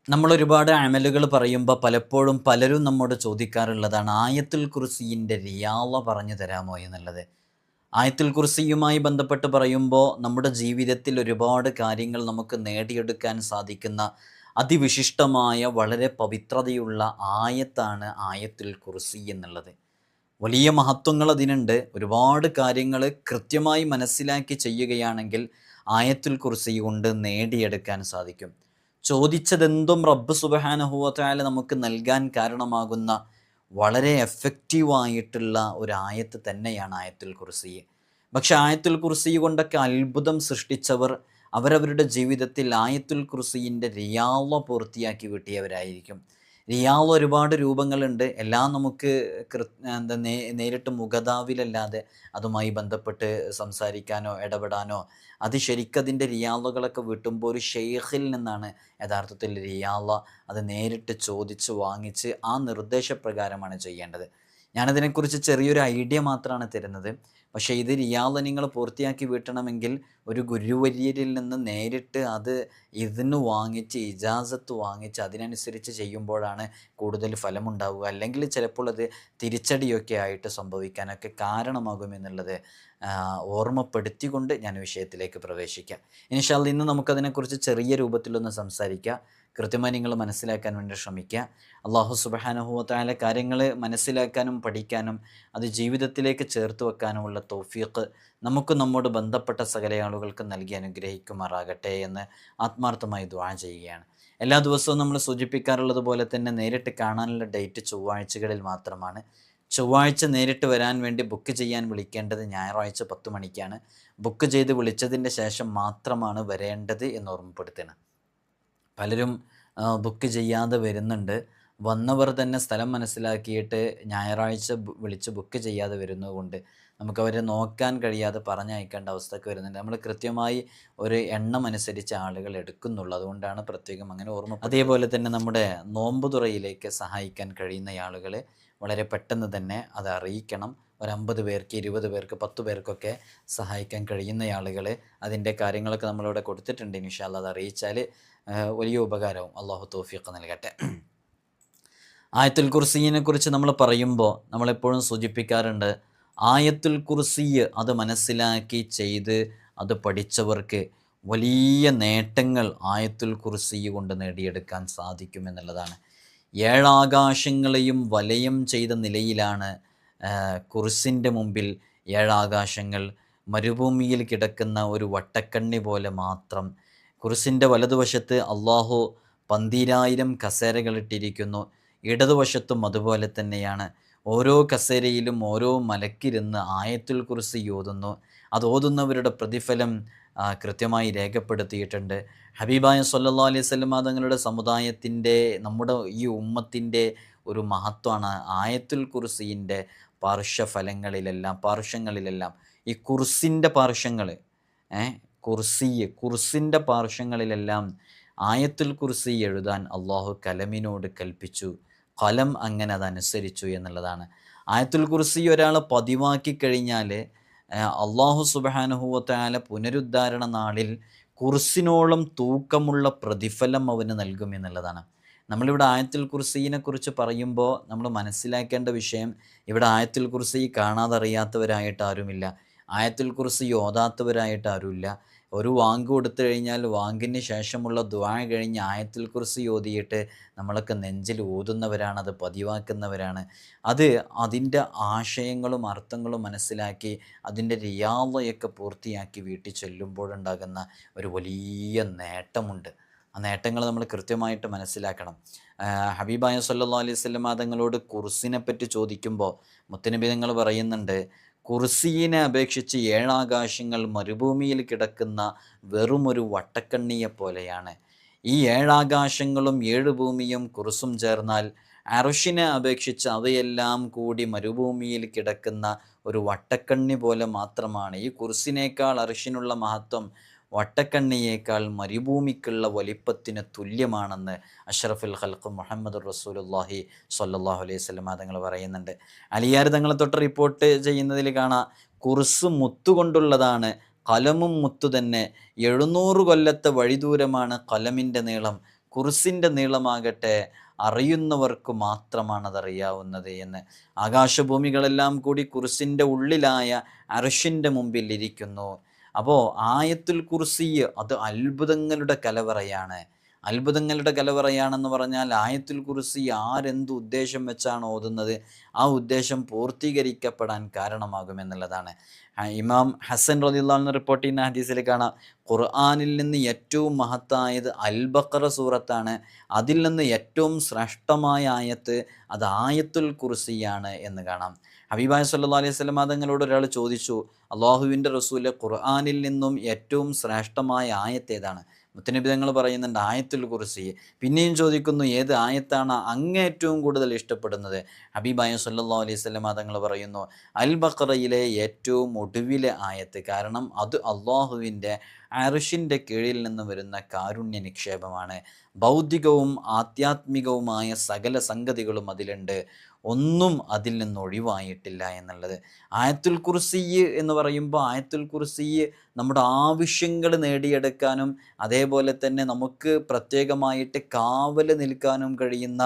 നമ്മളൊരുപാട് അമലുകൾ പറയുമ്പോൾ പലപ്പോഴും പലരും നമ്മോട് ചോദിക്കാറുള്ളതാണ് ആയത്തുൽ കുർസിയിൻ്റെ റിയാള പറഞ്ഞു തരാമോ എന്നുള്ളത്. ആയത്തുൽ കുർസിയുമായി ബന്ധപ്പെട്ട് പറയുമ്പോൾ നമ്മുടെ ജീവിതത്തിൽ ഒരുപാട് കാര്യങ്ങൾ നമുക്ക് നേടിയെടുക്കാൻ സാധിക്കുന്ന അതിവിശിഷ്ടമായ വളരെ പവിത്രതയുള്ള ആയത്താണ് ആയത്തുൽ കുർസി എന്നുള്ളത്. വലിയ മഹത്വങ്ങൾ അതിനുണ്ട്. ഒരുപാട് കാര്യങ്ങൾ കൃത്യമായി മനസ്സിലാക്കി ചെയ്യുകയാണെങ്കിൽ ആയത്തുൽ കുർസി കൊണ്ട് നേടിയെടുക്കാൻ സാധിക്കും. ചോദിച്ചതെന്തും റബ്ബ് സുബ്ഹാനഹു വ തആല നമുക്ക് നൽകാൻ കാരണമാകുന്ന വളരെ എഫക്റ്റീവായിട്ടുള്ള ഒരു ആയത്ത് തന്നെയാണ് ആയത്തുൽ കുർസി. പക്ഷെ ആയത്തുൽ കുർസി കൊണ്ടൊക്കെ അത്ഭുതം സൃഷ്ടിച്ചവർ അവരവരുടെ ജീവിതത്തിൽ ആയത്തുൽ കുർസിയിൻ്റെ റിയാള പൂർത്തിയാക്കി കിട്ടിയവരായിരിക്കും. റിയാള ഒരുപാട് രൂപങ്ങളുണ്ട്. എല്ലാം നമുക്ക് നേരിട്ട് മുഖതാവിലല്ലാതെ അതുമായി ബന്ധപ്പെട്ട് സംസാരിക്കാനോ ഇടപെടാനോ അത് ശരിക്കതിൻ്റെ റിയാളുകളൊക്കെ വിട്ടുമ്പോൾ ഒരു ഷെയ്ഖിൽ നിന്നാണ് യഥാർത്ഥത്തിൽ റിയാള അത് നേരിട്ട് ചോദിച്ച് വാങ്ങിച്ച് ആ നിർദ്ദേശപ്രകാരമാണ് ചെയ്യേണ്ടത്. ഞാനതിനെക്കുറിച്ച് ചെറിയൊരു ഐഡിയ മാത്രമാണ് തരുന്നത്. പക്ഷേ ഇത് റിയാള നിങ്ങൾ പൂർത്തിയാക്കി വീട്ടണമെങ്കിൽ ഒരു ഗുരുവര്യരിൽ നിന്ന് നേരിട്ട് അത് ഇതിന് വാങ്ങിച്ച് ഇജാസത്ത് വാങ്ങിച്ച് അതിനനുസരിച്ച് ചെയ്യുമ്പോഴാണ് കൂടുതൽ ഫലമുണ്ടാവുക. അല്ലെങ്കിൽ ചിലപ്പോൾ അത് തിരിച്ചടിയൊക്കെ ആയിട്ട് സംഭവിക്കാനൊക്കെ കാരണമാകുമെന്നുള്ളത് ഓർമ്മപ്പെടുത്തിക്കൊണ്ട് ഞാൻ വിഷയത്തിലേക്ക് പ്രവേശിക്കാം. ഇൻഷാ അല്ലാഹ് ഇന്ന് നമുക്കതിനെക്കുറിച്ച് ചെറിയ രൂപത്തിലൊന്ന് സംസാരിക്കാം. കൃത്യമായി നിങ്ങൾ മനസ്സിലാക്കാൻ വേണ്ടി ശ്രമിക്കുക. അല്ലാഹു സുബ്ഹാനഹു വ തആല കാര്യങ്ങൾ മനസ്സിലാക്കാനും പഠിക്കാനും അത് ജീവിതത്തിലേക്ക് ചേർത്ത് വെക്കാനുമുള്ള തൗഫീഖ് നമുക്ക് നമ്മോട് ബന്ധപ്പെട്ട സകല ആളുകൾക്ക് നൽകി അനുഗ്രഹിക്കുമാറാകട്ടെ എന്ന് ആത്മാർത്ഥമായി ദുആ ചെയ്യുകയാണ്. എല്ലാ ദിവസവും നമ്മൾ സൂചിപ്പിക്കാറുള്ളത് പോലെ തന്നെ നേരിട്ട് കാണാനുള്ള ഡേറ്റ് ചൊവ്വാഴ്ചകളിൽ മാത്രമാണ്. ചൊവ്വാഴ്ച നേരിട്ട് വരാൻ വേണ്ടി ബുക്ക് ചെയ്യാൻ വിളിക്കേണ്ടത് ഞായറാഴ്ച 10 മണിക്കാണ്. ബുക്ക് ചെയ്ത് വിളിച്ചതിൻ്റെ ശേഷം മാത്രമാണ് വരേണ്ടത് എന്ന് ഓർമ്മപ്പെടുത്തണം. പലരും ബുക്ക് ചെയ്യാതെ വരുന്നുണ്ട്. വന്നവർ തന്നെ സ്ഥലം മനസ്സിലാക്കിയിട്ട് ഞായറാഴ്ച വിളിച്ച് ബുക്ക് ചെയ്യാതെ വരുന്നതുകൊണ്ട് നമുക്കവരെ നോക്കാൻ കഴിയാതെ പറഞ്ഞയക്കേണ്ട അവസ്ഥയൊക്കെ വരുന്നുണ്ട്. നമ്മൾ കൃത്യമായി ഒരു എണ്ണം അനുസരിച്ച് ആളുകൾ എടുക്കുന്നുള്ളൂ. അതുകൊണ്ടാണ് പ്രത്യേകം അങ്ങനെ ഓർമ്മ. അതേപോലെ തന്നെ നമ്മുടെ നോമ്പ് തുറയിലേക്ക് സഹായിക്കാൻ കഴിയുന്ന ആളുകൾ വളരെ പെട്ടെന്ന് തന്നെ അത് അറിയിക്കണം. ഒരു 50 പേർക്ക് 20 പേർക്ക് 10 പേർക്കൊക്കെ സഹായിക്കാൻ കഴിയുന്ന ആളുകൾ അതിൻ്റെ കാര്യങ്ങളൊക്കെ നമ്മളിവിടെ കൊടുത്തിട്ടുണ്ട്. ഇൻഷാ അല്ലാഹ് അത് അറിയിച്ചാൽ വലിയ ഉപകാരവും. അള്ളാഹു തൗഫീഖ് നൽകട്ടെ. ആയത്തുൽ കുർസിയെ കുറിച്ച് നമ്മൾ പറയുമ്പോൾ നമ്മളെപ്പോഴും സൂചിപ്പിക്കാറുണ്ട്, ആയത്തുൽ കുർസി അത് മനസ്സിലാക്കി ചെയ്ത് അത് പഠിച്ചവർക്ക് വലിയ നേട്ടങ്ങൾ ആയത്തുൽ കുർസി കൊണ്ട് നേടിയെടുക്കാൻ സാധിക്കുമെന്നുള്ളതാണ്. ഏഴാകാശങ്ങളെയും വലയം ചെയ്ത നിലയിലാണ് കുർസിൻ്റെ മുമ്പിൽ ഏഴാകാശങ്ങൾ. മരുഭൂമിയിൽ കിടക്കുന്ന ഒരു വട്ടക്കണ്ണി പോലെ മാത്രം. കുർസിൻ്റെ വലതുവശത്ത് അള്ളാഹു 12,000 കസേരകളിട്ടിരിക്കുന്നു. ഇടതുവശത്തും അതുപോലെ തന്നെയാണ്. ഓരോ കസേരയിലും ഓരോ മലക്കിരുന്ന് ആയത്തുൽ കുർസി ഓതുന്നു. അത് ഓതുന്നവരുടെ പ്രതിഫലം കൃത്യമായി രേഖപ്പെടുത്തിയിട്ടുണ്ട്. ഹബീബായ സ്വല്ലല്ലാഹു അലൈഹി വസല്ലം തങ്ങളുടെ സമുദായത്തിൻ്റെ നമ്മുടെ ഈ ഉമ്മത്തിൻ്റെ ഒരു മഹത്വമാണ് ആയത്തുൽ കുർസിൻ്റെ പാർശ്വങ്ങളിലെല്ലാം ഈ കുർസിൻ്റെ പാർശ്വങ്ങൾ കുർസിൻ്റെ പാർശ്വങ്ങളിലെല്ലാം ആയത്തുൽ കുർസി എഴുതാൻ അള്ളാഹു കലമിനോട് കൽപ്പിച്ചു. കലം അങ്ങനെ അതനുസരിച്ചു എന്നുള്ളതാണ്. ആയത്തുൽ കുർസി ഒരാൾ പതിവാക്കി കഴിഞ്ഞാൽ അള്ളാഹു സുബ്ഹാനഹു വ തആല പുനരുദ്ധാരണ നാളിൽ കുർസിനോളം തൂക്കമുള്ള പ്രതിഫലം അവന് നൽകും എന്നുള്ളതാണ്. നമ്മളിവിടെ ആയത്തുൽ കുർസിയെ കുറിച്ച് പറയുമ്പോൾ നമ്മൾ മനസ്സിലാക്കേണ്ട വിഷയം, ഇവിടെ ആയത്തുൽ കുർസി കാണാതറിയാത്തവരായിട്ട് ആരുമില്ല. ആയത്തുൽ കുർസി ഓതാത്തവരായിട്ട് ആരുമില്ല. ഒരു വാങ്ക് കൊടുത്തു കഴിഞ്ഞാൽ വാങ്കിന് ശേഷമുള്ള ദുആ കഴിഞ്ഞ് ആയത്തുൽ കുർസി ഓതിയിട്ട് നമ്മളൊക്കെ നെഞ്ചിൽ ഊതുന്നവരാണ്, അത് പതിവാക്കുന്നവരാണ്. അത് അതിൻ്റെ ആശയങ്ങളും അർത്ഥങ്ങളും മനസ്സിലാക്കി അതിൻ്റെ റിയാളയൊക്കെ പൂർത്തിയാക്കി വീട്ടിൽ ചെല്ലുമ്പോഴുണ്ടാകുന്ന ഒരു വലിയ നേട്ടമുണ്ട്. ആ നേട്ടങ്ങൾ നമ്മൾ കൃത്യമായിട്ട് മനസ്സിലാക്കണം. ഹബീബായ സ്വല്ലല്ലാഹു അലൈഹി വസല്ലം തങ്ങളോട് കുർസിനെ പറ്റി ചോദിക്കുമ്പോൾ മുത്തുനബി തങ്ങൾ പറയുന്നുണ്ട്, കുർസിയെ അപേക്ഷിച്ച് ഏഴാകാശങ്ങൾ മരുഭൂമിയിൽ കിടക്കുന്ന വെറുമൊരു വട്ടക്കണ്ണിയെ പോലെയാണ്. ഈ ഏഴാകാശങ്ങളും 7 ഭൂമിയും കുർസും ചേർന്നാൽ അർശിനെ അപേക്ഷിച്ച് അവയെല്ലാം കൂടി മരുഭൂമിയിൽ കിടക്കുന്ന ഒരു വട്ടക്കണ്ണി പോലെ മാത്രമാണ്. ഈ കുർസിനേക്കാൾ അർശിനുള്ള മഹത്വം വട്ടക്കണ്ണിയേക്കാൾ മരുഭൂമിക്കുള്ള വലിപ്പത്തിന് തുല്യമാണെന്ന് അഷ്റഫുൽ ഖൽഖ് മുഹമ്മദുർ റസൂലുള്ളാഹി സ്വല്ലല്ലാഹു അലൈഹി വസല്ലം തങ്ങൾ പറയുന്നുണ്ട്. അലിയാർ തങ്ങളെ തൊട്ട് റിപ്പോർട്ട് ചെയ്യുന്നതിൽ കാണാം, കുർസ് മുത്തുകൊണ്ടുള്ളതാണ്, കലമും മുത്തു തന്നെ. 700 കൊല്ലത്തെ വഴിദൂരമാണ് കലമിൻ്റെ നീളം. കുർസിൻ്റെ നീളമാകട്ടെ അറിയുന്നവർക്ക് മാത്രമാണ് അതറിയാവുന്നത് എന്ന്. ആകാശഭൂമികളെല്ലാം കൂടി കുർസിൻ്റെ ഉള്ളിലായ അർശിൻ്റെ മുമ്പിൽ ഇരിക്കുന്നു. അപ്പോൾ ആയത്തുൽ കുർസി അത് അത്ഭുതങ്ങളുടെ കലവറയാണ്. അത്ഭുതങ്ങളുടെ കലവറയാണെന്ന് പറഞ്ഞാൽ ആയത്തുൽ കുർസി ആരെന്ത് ഉദ്ദേശം വെച്ചാണ് ഓതുന്നത് ആ ഉദ്ദേശം പൂർത്തീകരിക്കപ്പെടാൻ കാരണമാകുമെന്നുള്ളതാണ്. ഇമാം ഹസൻ റളിയല്ലാഹു അൻഹു റിപ്പോർട്ട് ചെയ്യുന്ന ഹദീസിൽ കാണാം, ഖുർആനിൽ നിന്ന് ഏറ്റവും മഹത്തായത് അൽ ബഖറ സൂറത്താണ്, അതിൽ നിന്ന് ഏറ്റവും ശ്രേഷ്ഠമായ ആയത്ത് അത് ആയത്തുൽ കുർസിയാണ് എന്ന് കാണാം. ഹബീബായ സല്ലല്ലാഹു അലൈഹി വസല്ലം തങ്ങളോട് ഒരാൾ ചോദിച്ചു, അള്ളാഹുവിൻ്റെ റസൂലെ, ഖുർആനിൽ നിന്നും ഏറ്റവും ശ്രേഷ്ഠമായ ആയത്ത് ഏതാണ്? മുത്തനബി തങ്ങൾ പറയുന്നുണ്ട് ആയത്തുൽ കുർസി. പിന്നെയും ചോദിക്കുന്നു, ഏത് ആയത്താണ് അങ്ങ് ഏറ്റവും കൂടുതൽ ഇഷ്ടപ്പെടുന്നത്? ഹബീബായ സല്ലല്ലാഹു അലൈഹി വസല്ലം തങ്ങൾ പറയുന്നു അൽ ബഖറയിലെ ഏറ്റവും ഒടുവിലെ ആയത്ത്. കാരണം അത് അള്ളാഹുവിൻ്റെ അർശിൻ്റെ കീഴിൽ നിന്ന് വരുന്ന കാരുണ്യ നിക്ഷേപമാണ്. ഭൗതികവും ആധ്യാത്മികവുമായ സകല സംഗതികളും അതിലുണ്ട്, ഒന്നും അതിൽ നിന്ന് ഒഴിവായിട്ടില്ല എന്നുള്ളത്. ആയത്തുൽ കുർസി എന്ന് പറയുമ്പോൾ ആയത്തുൽ കുർസി നമ്മുടെ ആവശ്യങ്ങൾ നേടിയെടുക്കാനും അതേപോലെ തന്നെ നമുക്ക് പ്രത്യേകമായിട്ട് കാവൽ നിൽക്കാനും കഴിയുന്ന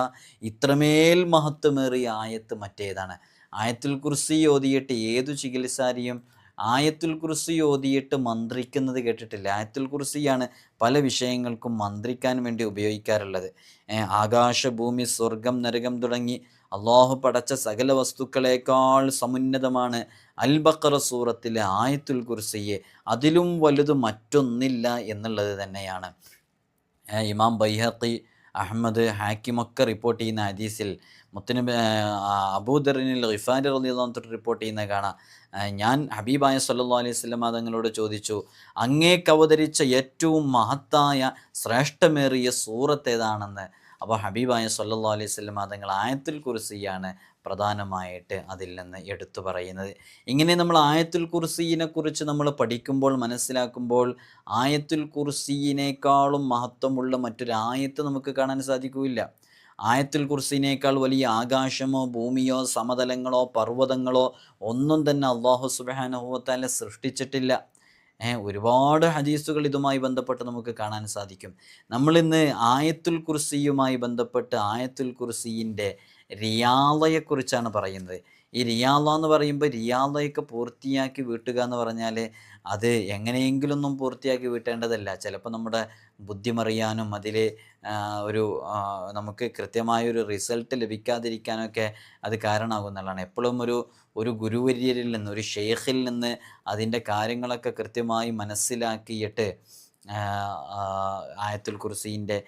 ഇത്രമേൽ മഹത്വമേറിയ ആയത്ത് മറ്റേതാണ്. ആയത്തുൽ കുർസി ഓതിയിട്ട് ഏതു ചികിത്സാരിയും ആയത്തുൽ കുർസി ഓതിയിട്ട് മന്ത്രിക്കുന്നത് കേട്ടിട്ടില്ല. ആയത്തുൽ കുർസിയാണ് പല വിഷയങ്ങൾക്കും മന്ത്രിക്കാൻ വേണ്ടി ഉപയോഗിക്കാറുള്ളത്. ആകാശ, ഭൂമി, സ്വർഗം, നരകം തുടങ്ങി അള്ളാഹു പടച്ച സകല വസ്തുക്കളേക്കാൾ സമുന്നതമാണ് അൽ ബഖറ സൂറത്തിലെ ആയത്തുൽ കുർസി. അതിലും വലുത് മറ്റൊന്നില്ല എന്നുള്ളത് തന്നെയാണ്. ഇമാം ബൈഹഖി, അഹ്മദ്, ഹാക്കിമൊക്കെ റിപ്പോർട്ട് ചെയ്യുന്ന ഹദീസിൽ മുത്തനബി അബൂദറിനിൽ ഗിഫാരി റളിയല്ലാഹു അൻഹു റിപ്പോർട്ട് ചെയ്യുന്ന കാണാം, ഞാൻ ഹബീബായ സല്ലല്ലാഹു അലൈഹി വസല്ലം തങ്ങളോട് ചോദിച്ചു, അങ്ങേക്ക് അവതരിച്ച ഏറ്റവും മഹത്തായ ശ്രേഷ്ഠമേറിയ സൂറത്ത് ഏതാണെന്ന്. അപ്പോൾ ഹബീബായ സല്ലല്ലാഹു അലൈഹി വസല്ലം തങ്ങൾ ആയത്തുൽ കുർസിയാണ് പ്രധാനമായിട്ട് അതിൽ നിന്ന് എടുത്തു പറയുന്നത്. ഇങ്ങനെ നമ്മൾ ആയത്തുൽ കുർസിയെ കുറിച്ച് നമ്മൾ പഠിക്കുമ്പോൾ മനസ്സിലാക്കുമ്പോൾ ആയത്തുൽ കുർസിയിനേക്കാളും മഹത്വമുള്ള മറ്റൊരു ആയത്ത് നമുക്ക് കാണാൻ സാധിക്കില്ല. ആയത്തുൽ കുർസിനേക്കാൾ വലിയ ആകാശമോ ഭൂമിയോ സമതലങ്ങളോ പർവ്വതങ്ങളോ ഒന്നും തന്നെ അല്ലാഹു സുബ്ഹാനഹു വ തആല സൃഷ്ടിച്ചിട്ടില്ല. ഒരുപാട് ഹദീസുകൾ ഇതുമായി ബന്ധപ്പെട്ട് നമുക്ക് കാണാൻ സാധിക്കും. നമ്മളിന്ന് ആയത്തുൽ കുർസിയുമായി ബന്ധപ്പെട്ട് ആയത്തുൽ കുർസിയിൻ്റെ റിയാളയെക്കുറിച്ചാണ് പറയുന്നത്. ഈ റിയാള എന്ന് പറയുമ്പോൾ റിയാളയൊക്കെ പൂർത്തിയാക്കി വീട്ടുക എന്ന് പറഞ്ഞാൽ അത് എങ്ങനെയെങ്കിലും ഒന്നും പൂർത്തിയാക്കി വീട്ടേണ്ടതല്ല. ചിലപ്പോൾ നമ്മുടെ ബുദ്ധിമറിയാനും അതിൽ ഒരു നമുക്ക് കൃത്യമായൊരു റിസൾട്ട് ലഭിക്കാതിരിക്കാനൊക്കെ അത് കാരണമാകുന്നതാണ്. എപ്പോഴും ഒരു ഗുരുവര്യരിൽ നിന്ന്, ഒരു ഷെയ്ഖിൽ നിന്ന് അതിൻ്റെ കാര്യങ്ങളൊക്കെ കൃത്യമായി മനസ്സിലാക്കിയിട്ട് ആയത്തുൽ കുർസിൻ്റെ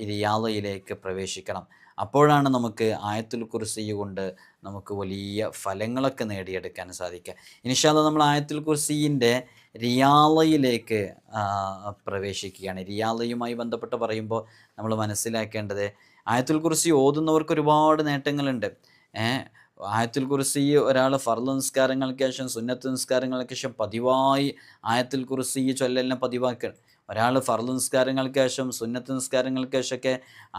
റിയാളയിലേക്ക് പ്രവേശിക്കണം. അപ്പോഴാണ് നമുക്ക് ആയത്തുൽ കുർസി കൊണ്ട് നമുക്ക് വലിയ ഫലങ്ങളൊക്കെ നേടിയെടുക്കാൻ സാധിക്കുക. ഇൻഷാ അല്ലാഹ് നമ്മൾ ആയത്തുൽ കുർസിൻ്റെ റിയാളയിലേക്ക് പ്രവേശിക്കുകയാണ്. റിയാളയുമായി ബന്ധപ്പെട്ട് പറയുമ്പോൾ നമ്മൾ മനസ്സിലാക്കേണ്ടത് ആയത്തുൽ കുർസി ഓതുന്നവർക്ക് ഒരുപാട് നേട്ടങ്ങളുണ്ട്. ആയത്തുൽ കുർസി ഒരാൾ ഫർള് നിസ്കാരങ്ങൾക്ക് ശേഷം സുന്നത്ത് നിസ്കാരങ്ങൾക്ക് ശേഷം പതിവായി ആയത്തുൽ കുർസി ചൊല്ലലിനെ പതിവാക്കുക. ഒരാൾ ഫർള് നിസ്കാരങ്ങൾക്ക് ശേഷം സുന്നത്ത് നിസ്കാരങ്ങൾക്ക് ശേഷമൊക്കെ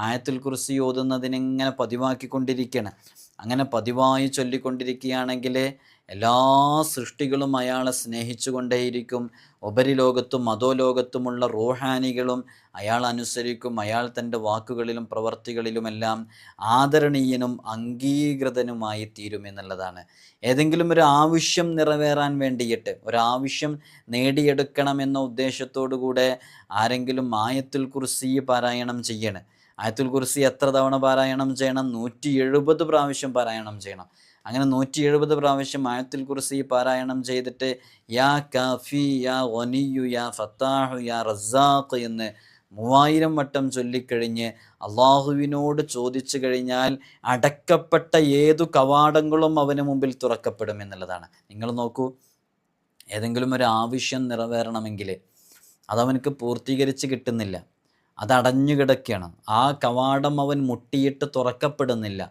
ആയത്തുൽ കുർസി ഓതുന്നതിനിങ്ങനെ പതിവാക്കിക്കൊണ്ടിരിക്കുകയാണ്. അങ്ങനെ പതിവായി ചൊല്ലിക്കൊണ്ടിരിക്കുകയാണെങ്കിൽ എല്ലാ സൃഷ്ടികളും അയാളെ സ്നേഹിച്ചു കൊണ്ടേയിരിക്കും. ഉപരിലോകത്തും അധോലോകത്തുമുള്ള റൂഹാനികളും അയാൾ അനുസരിക്കും. അയാൾ തൻ്റെ വാക്കുകളിലും പ്രവർത്തികളിലുമെല്ലാം ആദരണീയനും അംഗീകൃതനുമായി തീരുമെന്നുള്ളതാണ്. ഏതെങ്കിലും ഒരു ആവശ്യം നിറവേറാൻ വേണ്ടിയിട്ട്, ഒരാവശ്യം നേടിയെടുക്കണമെന്ന ഉദ്ദേശത്തോടു കൂടെ ആരെങ്കിലും ആയത്തുൽ കുർസി പാരായണം ചെയ്യണം. ആയത്തുൽ കുർസി എത്ര തവണ പാരായണം ചെയ്യണം? 170 പ്രാവശ്യം പാരായണം ചെയ്യണം. അങ്ങനെ 170 പ്രാവശ്യം ആയത്തുൽ കുർസി പാരായണം ചെയ്തിട്ട് യാ കാഫി, യാ ഗനിയു, യാ ഫത്താഹു, യാ റസാഖ് എന്ന് 3000 വട്ടം ചൊല്ലിക്കഴിഞ്ഞ് അള്ളാഹുവിനോട് ചോദിച്ചു കഴിഞ്ഞാൽ അടക്കപ്പെട്ട ഏതു കവാടങ്ങളും അവന് മുമ്പിൽ തുറക്കപ്പെടും എന്നുള്ളതാണ്. നിങ്ങൾ നോക്കൂ, ഏതെങ്കിലും ഒരു ആവശ്യം നിറവേറണമെങ്കിൽ അതവനക്ക് പൂർത്തീകരിച്ച് കിട്ടുന്നില്ല, അതടഞ്ഞു കിടക്കുകയാണ്. ആ കവാടം അവൻ മുട്ടിയിട്ട് തുറക്കപ്പെടുന്നില്ല.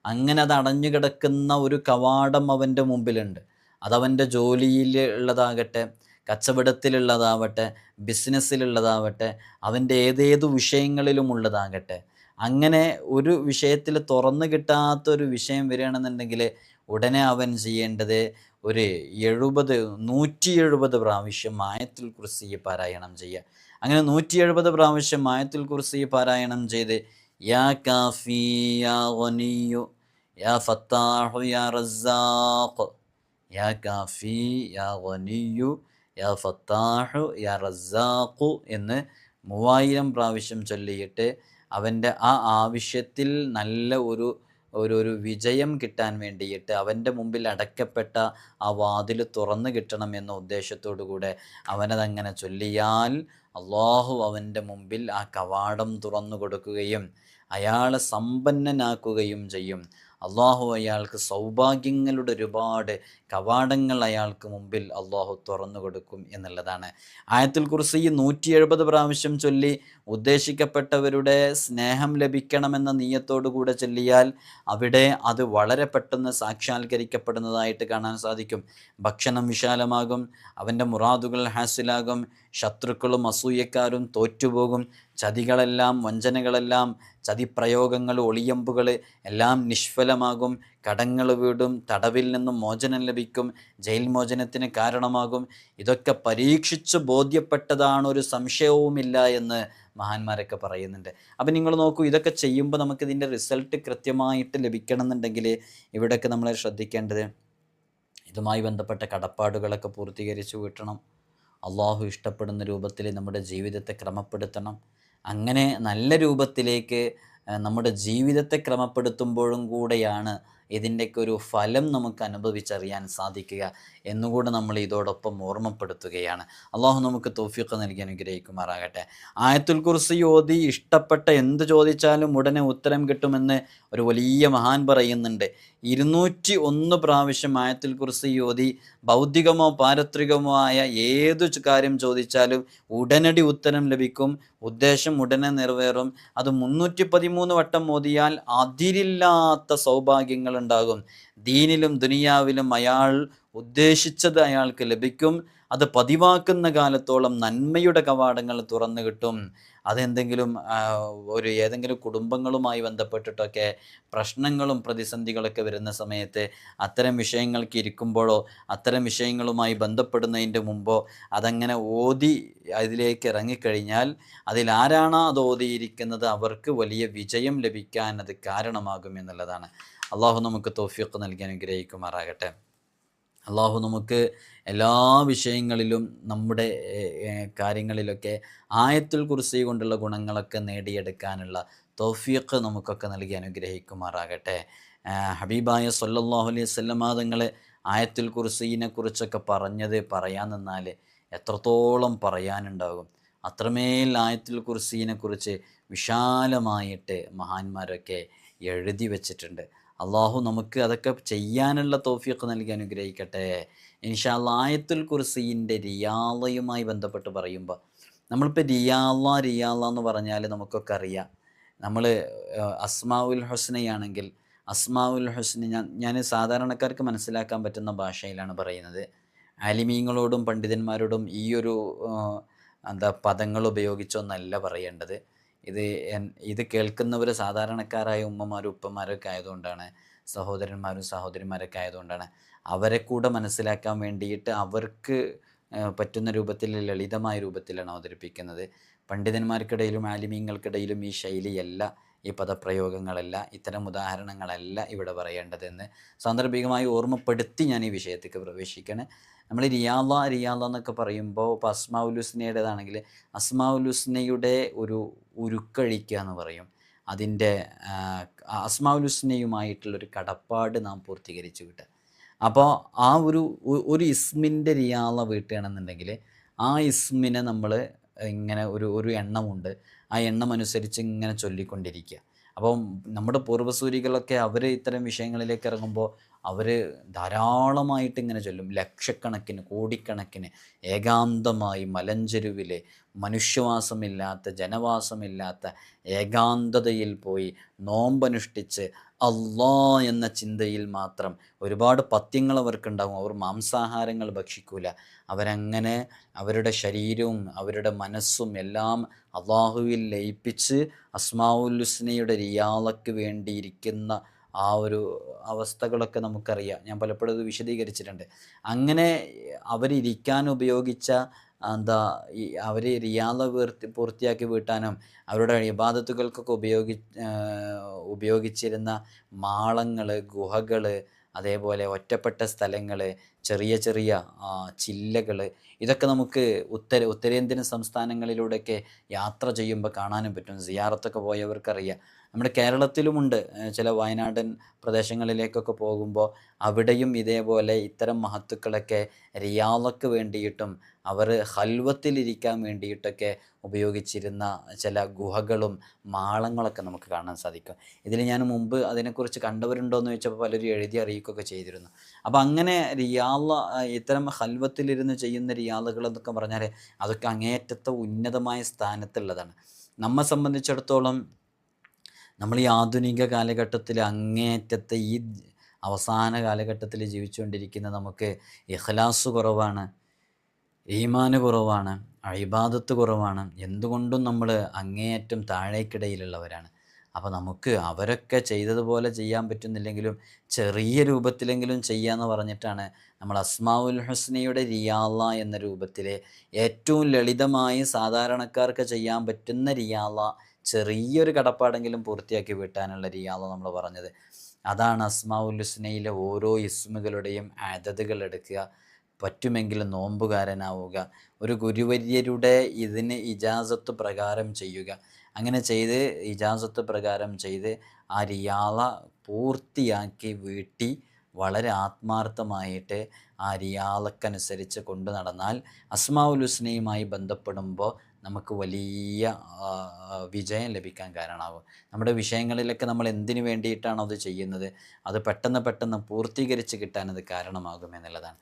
അങ്ങനെ അത് അടഞ്ഞു കിടക്കുന്ന ഒരു കവാടം അവൻ്റെ മുമ്പിലുണ്ട്. അതവൻ്റെ ജോലിയിൽ ഉള്ളതാകട്ടെ, കച്ചവടത്തിലുള്ളതാവട്ടെ, ബിസിനസ്സിലുള്ളതാവട്ടെ, അവൻ്റെ ഏതേതു വിഷയങ്ങളിലും ഉള്ളതാകട്ടെ. അങ്ങനെ ഒരു വിഷയത്തിൽ തുറന്നു കിട്ടാത്തൊരു വിഷയം വരികയാണെന്നുണ്ടെങ്കിൽ ഉടനെ അവൻ ചെയ്യേണ്ടത് ഒരു 170 പ്രാവശ്യം ആയത്തുൽ കുർസി പാരായണം ചെയ്യുക. അങ്ങനെ 170 പ്രാവശ്യം ആയത്തുൽ കുർസി പാരായണം ചെയ്ത് യാ കാഫി യാ ഗനിയു യാ ഫത്താഹു യാ റസാഖ്, യാ കാഫി യാ ഗനിയു യാ ഫത്താഹു യാ റസാഖു എന്ന് 3000 പ്രാവശ്യം ചൊല്ലിയിട്ട് അവൻ്റെ ആ ആവശ്യത്തിൽ നല്ല ഒരു ഒരു ഒരു വിജയം കിട്ടാൻ വേണ്ടിയിട്ട് അവൻ്റെ മുമ്പിൽ അടയ്ക്കപ്പെട്ട ആ വാതിൽ തുറന്നു കിട്ടണം എന്ന ഉദ്ദേശത്തോടു കൂടെ അവനതങ്ങനെ ചൊല്ലിയാൽ അള്ളാഹു അവൻ്റെ മുമ്പിൽ ആ കവാടം തുറന്നു കൊടുക്കുകയും അയാളെ സമ്പന്നനാക്കുകയും ചെയ്യും. അള്ളാഹു അയാൾക്ക് സൗഭാഗ്യങ്ങളുടെ ഒരുപാട് കവാടങ്ങൾ അയാൾക്ക് മുമ്പിൽ അള്ളാഹു തുറന്നു കൊടുക്കും എന്നുള്ളതാണ്. ആയത്തുൽ കുർസി 170 പ്രാവശ്യം ചൊല്ലി ഉദ്ദേശിക്കപ്പെട്ടവരുടെ സ്നേഹം ലഭിക്കണമെന്ന നീയത്തോടു കൂടെ ചൊല്ലിയാൽ അവിടെ അത് വളരെ പെട്ടെന്ന് സാക്ഷാത്കരിക്കപ്പെടുന്നതായിട്ട് കാണാൻ സാധിക്കും. ഭക്ഷണം വിശാലമാകും, അവൻ്റെ മുറാദുകൾ ഹാസിലാകും, ശത്രുക്കളും അസൂയക്കാരും തോറ്റുപോകും, ചതികളെല്ലാം വഞ്ചനകളെല്ലാം ചതിപ്രയോഗങ്ങൾ ഒളിയമ്പുകൾ എല്ലാം നിഷ്ഫലമാകും, കടങ്ങൾ വീടും, തടവിൽ നിന്നും മോചനം ലഭിക്കും, ജയിൽ മോചനത്തിന് കാരണമാകും. ഇതൊക്കെ പരീക്ഷിച്ച് ബോധ്യപ്പെട്ടതാണ്, ഒരു സംശയവുമില്ല എന്ന് മഹാന്മാരൊക്കെ പറയുന്നുണ്ട്. അപ്പം നിങ്ങൾ നോക്കൂ, ഇതൊക്കെ ചെയ്യുമ്പോൾ നമുക്കിതിൻ്റെ റിസൾട്ട് കൃത്യമായിട്ട് ലഭിക്കണം എന്നുണ്ടെങ്കിൽ ഇവിടെയൊക്കെ നമ്മൾ ശ്രദ്ധിക്കേണ്ടത് ഇതുമായി ബന്ധപ്പെട്ട കടപ്പാടുകളൊക്കെ പൂർത്തീകരിച്ചു കിട്ടണം. അള്ളാഹു ഇഷ്ടപ്പെടുന്ന രൂപത്തിൽ നമ്മുടെ ജീവിതത്തെ ക്രമപ്പെടുത്തണം. അങ്ങനെ നല്ല രൂപത്തിലേക്ക് നമ്മുടെ ജീവിതത്തെ ക്രമപ്പെടുത്തുമ്പോഴും കൂടെയാണ് ഇതിൻ്റെയൊക്കെ ഒരു ഫലം നമുക്ക് അനുഭവിച്ചറിയാൻ സാധിക്കുക എന്നുകൂടെ നമ്മൾ ഇതോടൊപ്പം ഓർമ്മപ്പെടുത്തുകയാണ്. അള്ളാഹു നമുക്ക് തൗഫീഖ് നൽകി അനുഗ്രഹിക്കുമാറാകട്ടെ. ആയത്തുൽ കുർസി ഓതി ഇഷ്ടപ്പെട്ട എന്ത് ചോദിച്ചാലും ഉടനെ ഉത്തരം കിട്ടുമെന്ന് ഒരു വലിയ മഹാൻ പറയുന്നുണ്ട്. 201 പ്രാവശ്യം ആയത്തുൽ കുർസി ഓതി ഭൗതികമോ പാരത്രികമോ ആയ ഏതു കാര്യം ചോദിച്ചാലും ഉടനടി ഉത്തരം ലഭിക്കും, ഉദ്ദേശം ഉടനെ നിറവേറും. അത് 313 വട്ടം ഓതിയാൽ അതിരില്ലാത്ത സൗഭാഗ്യങ്ങൾ ഉണ്ടാകും. ദീനിലും ദുനിയാവിലും അയാൾ ഉദ്ദേശിച്ചത് അയാൾക്ക് ലഭിക്കും. അത് പതിവാക്കുന്ന കാലത്തോളം നന്മയുടെ കവാടങ്ങൾ തുറന്നു കിട്ടും. അതെന്തെങ്കിലും ഏതെങ്കിലും കുടുംബങ്ങളുമായി ബന്ധപ്പെട്ടിട്ടൊക്കെ പ്രശ്നങ്ങളും പ്രതിസന്ധികളൊക്കെ വരുന്ന സമയത്ത് അത്തരം വിഷയങ്ങൾക്ക് ഇരിക്കുമ്പോഴോ അത്തരം വിഷയങ്ങളുമായി ബന്ധപ്പെടുന്നതിൻ്റെ മുമ്പോ അതങ്ങനെ ഓതി അതിലേക്ക് ഇറങ്ങിക്കഴിഞ്ഞാൽ അതിലാരാണോ അത് ഓതിയിരിക്കുന്നത് അവർക്ക് വലിയ വിജയം ലഭിക്കാൻ അത് കാരണമാകും എന്നുള്ളതാണ്. അള്ളാഹു നമുക്ക് തൗഫീഖ് നൽകി അനുഗ്രഹിക്കുമാറാകട്ടെ. അള്ളാഹു നമുക്ക് എല്ലാ വിഷയങ്ങളിലും നമ്മുടെ കാര്യങ്ങളിലൊക്കെ ആയത്തുൽ കുർസി കൊണ്ടുള്ള ഗുണങ്ങളൊക്കെ നേടിയെടുക്കാനുള്ള തൗഫീഖ് നമുക്കൊക്കെ നൽകി അനുഗ്രഹിക്കുമാറാകട്ടെ. ഹബീബായ സ്വല്ലല്ലാഹു അലൈഹി വസല്ലമ തങ്ങൾ ആയത്തുൽ കുർസിനെ കുറിച്ചൊക്കെ പറയാൻ നിന്നാൽ എത്രത്തോളം പറയാനുണ്ടാകും. അത്രമേൽ ആയത്തുൽ കുർസിനെ കുറിച്ച് വിശാലമായിട്ട് മഹാന്മാരൊക്കെ എഴുതി വച്ചിട്ടുണ്ട്. അള്ളാഹു നമുക്ക് അതൊക്കെ ചെയ്യാനുള്ള തൗഫീഖ് നൽകി അനുഗ്രഹിക്കട്ടെ. ഇൻഷാ അല്ലാഹ് ആയത്തുൽ കുർസിൻ്റെ റിയാളയുമായി ബന്ധപ്പെട്ട് പറയുമ്പോൾ നമ്മളിപ്പോൾ റിയാള എന്ന് പറഞ്ഞാൽ നമുക്കൊക്കെ അറിയാം. നമ്മൾ അസ്മാഉൽ ഹുസ്നയാണെങ്കിൽ അസ്മാഉൽ ഹുസ്ന ഞാൻ സാധാരണക്കാർക്ക് മനസ്സിലാക്കാൻ പറ്റുന്ന ഭാഷയിലാണ് പറയുന്നത്. ആലിമീങ്ങളോടും പണ്ഡിതന്മാരോടും ഈ ഒരു പദങ്ങൾ ഉപയോഗിച്ചൊന്നല്ല പറയേണ്ടത്. ഇത് കേൾക്കുന്നവർ സാധാരണക്കാരായ ഉമ്മമാരും ഉപ്പമാരൊക്കെ ആയതുകൊണ്ടാണ്, സഹോദരന്മാരും സഹോദരിമാരൊക്കെ ആയതുകൊണ്ടാണ് അവരെ കൂടെ മനസ്സിലാക്കാൻ വേണ്ടിയിട്ട് അവർക്ക് പറ്റുന്ന രൂപത്തിൽ ലളിതമായ രൂപത്തിലാണ് അവതരിപ്പിക്കുന്നത്. പണ്ഡിതന്മാർക്കിടയിലും ആലിമീങ്ങൾക്കിടയിലും ഈ ശൈലിയല്ല, ഈ പദപ്രയോഗങ്ങളല്ല, ഇത്തരം ഉദാഹരണങ്ങളല്ല ഇവിടെ പറയേണ്ടതെന്ന് സാന്ദർഭികമായി ഓർമ്മപ്പെടുത്തി ഞാൻ ഈ വിഷയത്തേക്ക് പ്രവേശിക്കുകയാണ്. നമ്മൾ റിയാള എന്നൊക്കെ പറയുമ്പോൾ ഇപ്പോൾ അസ്മാഉൽ ഹുസ്നയുടേതാണെങ്കിൽ അസ്മാഉൽ ഹുസ്നയുടെ ഒരു ഉരുക്കഴിക്കുക എന്ന് പറയും. അതിൻ്റെ അസ്മാഉൽ ഹുസ്നയുമായിട്ടുള്ളൊരു കടപ്പാട് നാം പൂർത്തീകരിച്ച് കിട്ടുക. അപ്പോൾ ആ ഒരു ഇസ്മിൻ്റെ റിയാള വീട്ടുകയാണെന്നുണ്ടെങ്കിൽ ആ ഇസ്മിനെ നമ്മൾ ഇങ്ങനെ ഒരു എണ്ണമുണ്ട്, ആ എണ്ണം അനുസരിച്ച് ഇങ്ങനെ ചൊല്ലിക്കൊണ്ടിരിക്കുക. അപ്പം നമ്മുടെ പൂർവ്വസൂരികളൊക്കെ അവർ ഇത്തരം വിഷയങ്ങളിലേക്ക് ഇറങ്ങുമ്പോൾ അവർ ധാരാളമായിട്ട് ഇങ്ങനെ ചൊല്ലും, ലക്ഷക്കണക്കിന് കോടിക്കണക്കിന് ഏകാന്തമായി മലഞ്ചെരുവിൽ മനുഷ്യവാസമില്ലാത്ത ജനവാസമില്ലാത്ത ഏകാന്തതയിൽ പോയി നോമ്പനുഷ്ഠിച്ച് അള്ളാ എന്ന ചിന്തയിൽ മാത്രം ഒരുപാട് പഥ്യങ്ങൾ അവർക്കുണ്ടാകും. അവർ മാംസാഹാരങ്ങൾ ഭക്ഷിക്കൂല. അവരങ്ങനെ അവരുടെ ശരീരവും അവരുടെ മനസ്സും എല്ലാം അള്ളാഹുവിൽ ലയിപ്പിച്ച് അസ്മാഉൽ ഹുസ്നയുടെ റിയാളയ്ക്ക് വേണ്ടിയിരിക്കുന്ന ആ ഒരു അവസ്ഥകളൊക്കെ നമുക്കറിയാം. ഞാൻ പലപ്പോഴും അത് വിശദീകരിച്ചിട്ടുണ്ട്. അങ്ങനെ അവരിരിക്കാൻ ഉപയോഗിച്ച എന്താ അവർ റിയാദ പൂർത്തിയാക്കി വീട്ടാനും അവരുടെ ഇബാദത്തുകൾക്കൊക്കെ ഉപയോഗിച്ചിരുന്ന മാളങ്ങൾ, ഗുഹകൾ, അതേപോലെ ഒറ്റപ്പെട്ട സ്ഥലങ്ങൾ, ചെറിയ ചെറിയ ചില്ലകൾ, ഇതൊക്കെ നമുക്ക് ഉത്തരേന്ത്യൻ സംസ്ഥാനങ്ങളിലൂടെയൊക്കെ യാത്ര ചെയ്യുമ്പോൾ കാണാനും പറ്റും. സിയാറത്തൊക്കെ പോയവർക്കറിയാം. നമ്മുടെ കേരളത്തിലുമുണ്ട്. ചില വയനാടൻ പ്രദേശങ്ങളിലേക്കൊക്കെ പോകുമ്പോൾ അവിടെയും ഇതേപോലെ ഇത്തരം മഹത്തുക്കളൊക്കെ റിയാളക്ക് വേണ്ടിയിട്ടും അവർ ഹൽവത്തിലിരിക്കാൻ വേണ്ടിയിട്ടൊക്കെ ഉപയോഗിച്ചിരുന്ന ചില ഗുഹകളും മാളങ്ങളൊക്കെ നമുക്ക് കാണാൻ സാധിക്കും. ഇതിൽ ഞാൻ മുമ്പ് അതിനെക്കുറിച്ച് കണ്ടവരുണ്ടോ എന്ന് ചോദിച്ചപ്പോൾ പലരും എഴുതി അറിയിക്കുകയൊക്കെ ചെയ്തിരുന്നു. അപ്പോൾ അങ്ങനെ ഇത്തരം ഹൽവത്തിലിരുന്ന് ചെയ്യുന്ന റിയാളുകൾ എന്നൊക്കെ പറഞ്ഞാൽ അതൊക്കെ അങ്ങേയറ്റത്തെ ഉന്നതമായ സ്ഥാനത്തുള്ളതാണ്. നമ്മെ സംബന്ധിച്ചിടത്തോളം നമ്മൾ ഈ ആധുനിക കാലഘട്ടത്തിൽ അങ്ങേയറ്റത്തെ ഈ അവസാന കാലഘട്ടത്തിൽ ജീവിച്ചുകൊണ്ടിരിക്കുന്ന നമുക്ക് ഇഖ്ലാസ് കുറവാണ്, ഈമാന് കുറവാണ്, ഇബാദത്ത് കുറവാണ്. എന്തുകൊണ്ടും നമ്മൾ അങ്ങേയറ്റം താഴേക്കിടയിലുള്ളവരാണ്. അപ്പോൾ നമുക്ക് അവരൊക്കെ ചെയ്തതുപോലെ ചെയ്യാൻ പറ്റുന്നില്ലെങ്കിലും ചെറിയ രൂപത്തിലെങ്കിലും ചെയ്യാമെന്ന് പറഞ്ഞിട്ടാണ് നമ്മൾ അസ്മാഉൽ ഹുസ്നയുടെ റിയാള എന്ന രൂപത്തിൽ ഏറ്റവും ലളിതമായി സാധാരണക്കാർക്ക് ചെയ്യാൻ പറ്റുന്ന റിയാള, ചെറിയൊരു കടപ്പാടെങ്കിലും പൂർത്തിയാക്കി വീട്ടാനുള്ള റിയാള നമ്മൾ പറഞ്ഞത്. അതാണ് അസ്മാഉൽ ഹുസ്നയിലെ ഓരോ ഇസ്മുകളുടെയും അദദുകൾ എടുക്കുക, പറ്റുമെങ്കിൽ നോമ്പുകാരനാവുക, ഒരു ഗുരുവര്യരുടെ ഇതിന് ഇജാസത്ത് പ്രകാരം ചെയ്യുക. അങ്ങനെ ചെയ്ത് ഇജാസത്ത് പ്രകാരം ചെയ്ത് ആ റിയാള പൂർത്തിയാക്കി വീട്ടി വളരെ ആത്മാർത്ഥമായിട്ട് ആ റിയാളക്കനുസരിച്ച് കൊണ്ടു നടന്നാൽ അസ്മാഉൽ ഹുസ്നയുമായി ബന്ധപ്പെടുമ്പോൾ നമുക്ക് വലിയ വിജയം ലഭിക്കാൻ കാരണമാകും. നമ്മുടെ വിഷയങ്ങളിലൊക്കെ നമ്മൾ എന്തിനു വേണ്ടിയിട്ടാണോ അത് ചെയ്യുന്നത് അത് പെട്ടെന്ന് പൂർത്തീകരിച്ച് കിട്ടാനത് കാരണമാകും എന്നുള്ളതാണ്.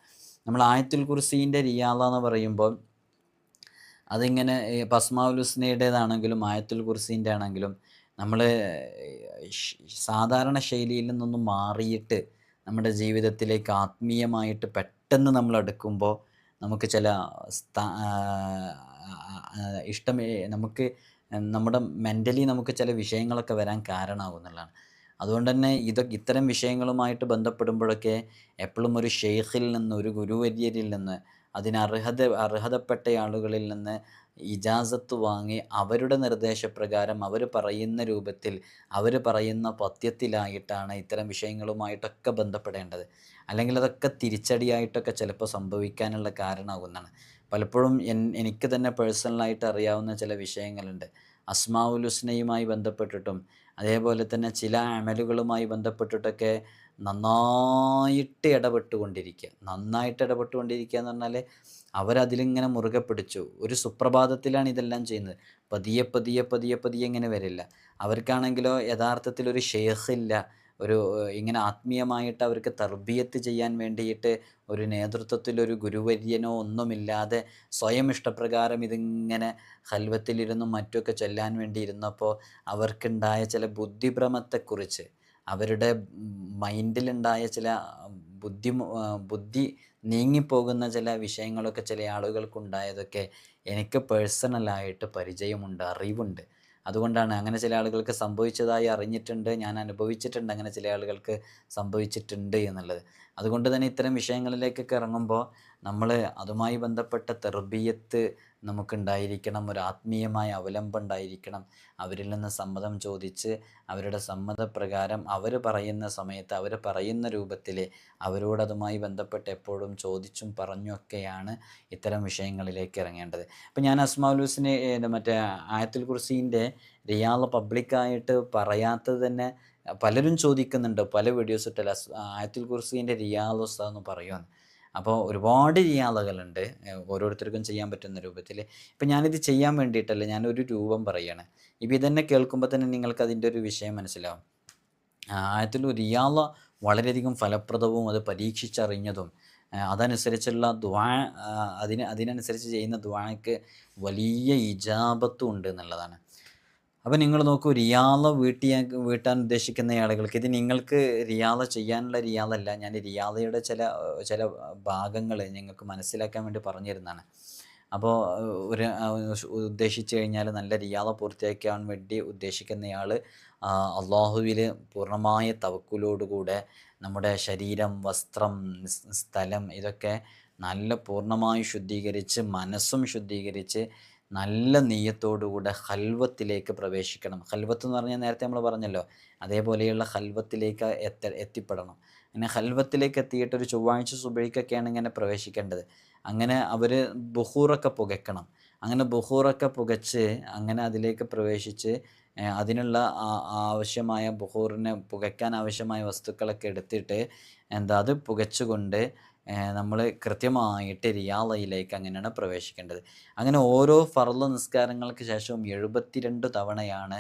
നമ്മൾ ആയത്തുൽ കുർസീൻ്റെ റിയാള എന്ന് പറയുമ്പോൾ അതിങ്ങനെ അസ്മാഉൽ ഹുസ്നയുടേതാണെങ്കിലും ആയത്തുൽ കുർസീൻ്റെ ആണെങ്കിലും നമ്മൾ സാധാരണ ശൈലിയിൽ നിന്നൊന്നും മാറിയിട്ട് നമ്മുടെ ജീവിതത്തിലേക്ക് ആത്മീയമായിട്ട് പെട്ടെന്ന് നമ്മൾ അടുക്കുമ്പോൾ നമുക്ക് ചില നമുക്ക് നമ്മുടെ മെൻ്റലി നമുക്ക് ചില വിഷയങ്ങളൊക്കെ വരാൻ കാരണമാകുന്നുള്ളതാണ്. അതുകൊണ്ട് തന്നെ ഇത്തരം വിഷയങ്ങളുമായിട്ട് ബന്ധപ്പെടുമ്പോഴൊക്കെ എപ്പോഴും ഒരു ഷെയ്ഖിൽ നിന്ന്, ഒരു ഗുരുവര്യരിൽ നിന്ന്, അർഹതപ്പെട്ട ആളുകളിൽ നിന്ന് ഇജാസത്ത് വാങ്ങി അവരുടെ നിർദ്ദേശപ്രകാരം അവർ പറയുന്ന രൂപത്തിൽ അവർ പറയുന്ന പഥ്യത്തിലായിട്ടാണ് ഇത്തരം വിഷയങ്ങളുമായിട്ടൊക്കെ ബന്ധപ്പെടേണ്ടത്. അല്ലെങ്കിൽ അതൊക്കെ തിരിച്ചടിയായിട്ടൊക്കെ ചിലപ്പോൾ സംഭവിക്കാനുള്ള കാരണമാകുന്നതാണ്. പലപ്പോഴും എനിക്ക് തന്നെ പേഴ്സണലായിട്ട് അറിയാവുന്ന ചില വിഷയങ്ങളുണ്ട്. അസ്മാഉൽ ഹുസ്നയുമായി ബന്ധപ്പെട്ടിട്ടും അതേപോലെ തന്നെ ചില അമലുകളുമായി ബന്ധപ്പെട്ടിട്ടൊക്കെ നന്നായിട്ട് ഇടപെട്ടുകൊണ്ടിരിക്കുക എന്ന് പറഞ്ഞാൽ അവരതിലിങ്ങനെ മുറുകെ പിടിച്ചു. ഒരു സുപ്രഭാതത്തിലാണ് ഇതെല്ലാം ചെയ്യുന്നത്. പതിയെ ഇങ്ങനെ വരില്ല. അവർക്കാണെങ്കിലോ യഥാർത്ഥത്തിൽ ഒരു ഷെയ്ഖില്ല, ഇങ്ങനെ ആത്മീയമായിട്ട് അവർക്ക് തർബിയത്ത് ചെയ്യാൻ വേണ്ടിയിട്ട് ഒരു നേതൃത്വത്തിലൊരു ഗുരുവര്യനോ ഒന്നുമില്ലാതെ സ്വയം ഇഷ്ടപ്രകാരം ഇതിങ്ങനെ ഹൽവത്തിലിരുന്നും മറ്റുമൊക്കെ ചൊല്ലാൻ വേണ്ടി ഇരുന്നപ്പോൾ അവർക്കുണ്ടായ ചില ബുദ്ധിഭ്രമത്തെക്കുറിച്ച്, അവരുടെ മൈൻഡിലുണ്ടായ ചില ബുദ്ധി നീങ്ങിപ്പോകുന്ന ചില വിഷയങ്ങളൊക്കെ ചില ആളുകൾക്കുണ്ടായതൊക്കെ എനിക്ക് പേഴ്സണലായിട്ട് പരിചയമുണ്ട്, അറിവുണ്ട്. അതുകൊണ്ടാണ് അങ്ങനെ ചില ആളുകൾക്ക് സംഭവിച്ചതായി അറിഞ്ഞിട്ടുണ്ട്, ഞാൻ അനുഭവിച്ചിട്ടുണ്ട്, അങ്ങനെ ചില ആളുകൾക്ക് സംഭവിച്ചിട്ടുണ്ട് എന്നുള്ളത്. അതുകൊണ്ട് തന്നെ ഇത്തരം വിഷയങ്ങളിലേക്കൊക്കെ ഇറങ്ങുമ്പോൾ നമ്മൾ അതുമായി ബന്ധപ്പെട്ട തെർബിയത്ത് നമുക്കുണ്ടായിരിക്കണം, ഒരു ആത്മീയമായ അവലംബം ഉണ്ടായിരിക്കണം. അവരിൽ നിന്ന് സമ്മതം ചോദിച്ച് അവരുടെ സമ്മതപ്രകാരം അവർ പറയുന്ന സമയത്ത് അവർ പറയുന്ന രൂപത്തിൽ അവരോടതുമായി ബന്ധപ്പെട്ട് എപ്പോഴും ചോദിച്ചും പറഞ്ഞുമൊക്കെയാണ് ഇത്തരം വിഷയങ്ങളിലേക്ക് ഇറങ്ങേണ്ടത്. അപ്പം ഞാൻ അസ്മാഉൽ ഹുസ്ന മറ്റേ ആയത്തുൽ കുർസീൻ്റെ റിയാള പബ്ലിക്കായിട്ട് പറയാത്തത് തന്നെ പലരും ചോദിക്കുന്നുണ്ട്, പല വീഡിയോസ് ഇട്ടല്ല ആയത്തുൽ കുർസീൻ്റെ റിയാള ഉസ്താദ് പറയുമെന്ന്. അപ്പോൾ ഒരുപാട് റിയാളകളുണ്ട് ഓരോരുത്തർക്കും ചെയ്യാൻ പറ്റുന്ന രൂപത്തിൽ. ഇപ്പം ഞാനിത് ചെയ്യാൻ വേണ്ടിയിട്ടല്ല, ഞാനൊരു രൂപം പറയുകയാണ്. ഇപ്പം ഇതന്നെ കേൾക്കുമ്പോൾ തന്നെ നിങ്ങൾക്ക് അതിൻ്റെ ഒരു വിഷയം മനസ്സിലാവും. ആയത്തുൽ റിയാള വളരെയധികം ഫലപ്രദവും അത് പരീക്ഷിച്ചറിഞ്ഞതും അതനുസരിച്ചുള്ള അതിനനുസരിച്ച് ചെയ്യുന്ന ദുആക്ക് വലിയ ഇജാബത്തും ഉണ്ട് എന്നുള്ളതാണ്. അപ്പോൾ നിങ്ങൾ നോക്കൂ, റിയാള വീട്ടാൻ ഉദ്ദേശിക്കുന്ന ആളുകൾക്ക് ഇത് നിങ്ങൾക്ക് റിയാള ചെയ്യാനുള്ള റിയാളല്ല, ഞാൻ റിയാളയുടെ ചില ഭാഗങ്ങൾ നിങ്ങൾക്ക് മനസ്സിലാക്കാൻ വേണ്ടി പറഞ്ഞു തരുന്നതാണ്. അപ്പോൾ ഉദ്ദേശിച്ചു കഴിഞ്ഞാൽ നല്ല റിയാള പൂർത്തിയാക്കാൻ വേണ്ടി ഉദ്ദേശിക്കുന്നയാൾ അള്ളാഹുവിൽ പൂർണ്ണമായ തവക്കുലോടുകൂടെ നമ്മുടെ ശരീരം, വസ്ത്രം, സ്ഥലം ഇതൊക്കെ നല്ല പൂർണ്ണമായും ശുദ്ധീകരിച്ച് മനസ്സും ശുദ്ധീകരിച്ച് നല്ല നെയ്യത്തോടുകൂടെ ഹൽവത്തിലേക്ക് പ്രവേശിക്കണം. ഹൽവത്ത് എന്ന് പറഞ്ഞാൽ നേരത്തെ നമ്മൾ പറഞ്ഞല്ലോ, അതേപോലെയുള്ള ഹൽവത്തിലേക്ക് എത്തിപ്പെടണം. അങ്ങനെ ഹൽവത്തിലേക്ക് എത്തിയിട്ട് ഒരു ചൊവ്വാഴ്ച സുബഹിക്കൊക്കെയാണ് ഇങ്ങനെ പ്രവേശിക്കേണ്ടത്. അങ്ങനെ അവർ ബുഹൂറൊക്കെ പുകയ്ക്കണം. അങ്ങനെ ബുഹൂറൊക്കെ പുകച്ച് അങ്ങനെ അതിലേക്ക് പ്രവേശിച്ച് അതിനുള്ള ആവശ്യമായ ബുഹൂറിനെ പുകയ്ക്കാൻ ആവശ്യമായ വസ്തുക്കളൊക്കെ എടുത്തിട്ട് അത് പുകച്ചുകൊണ്ട് നമ്മൾ കൃത്യമായിട്ട് റിയാളയിലേക്ക് അങ്ങനെയാണ് പ്രവേശിക്കേണ്ടത്. അങ്ങനെ ഓരോ ഫർള് നിസ്കാരങ്ങൾക്ക് ശേഷവും 72 തവണയാണ്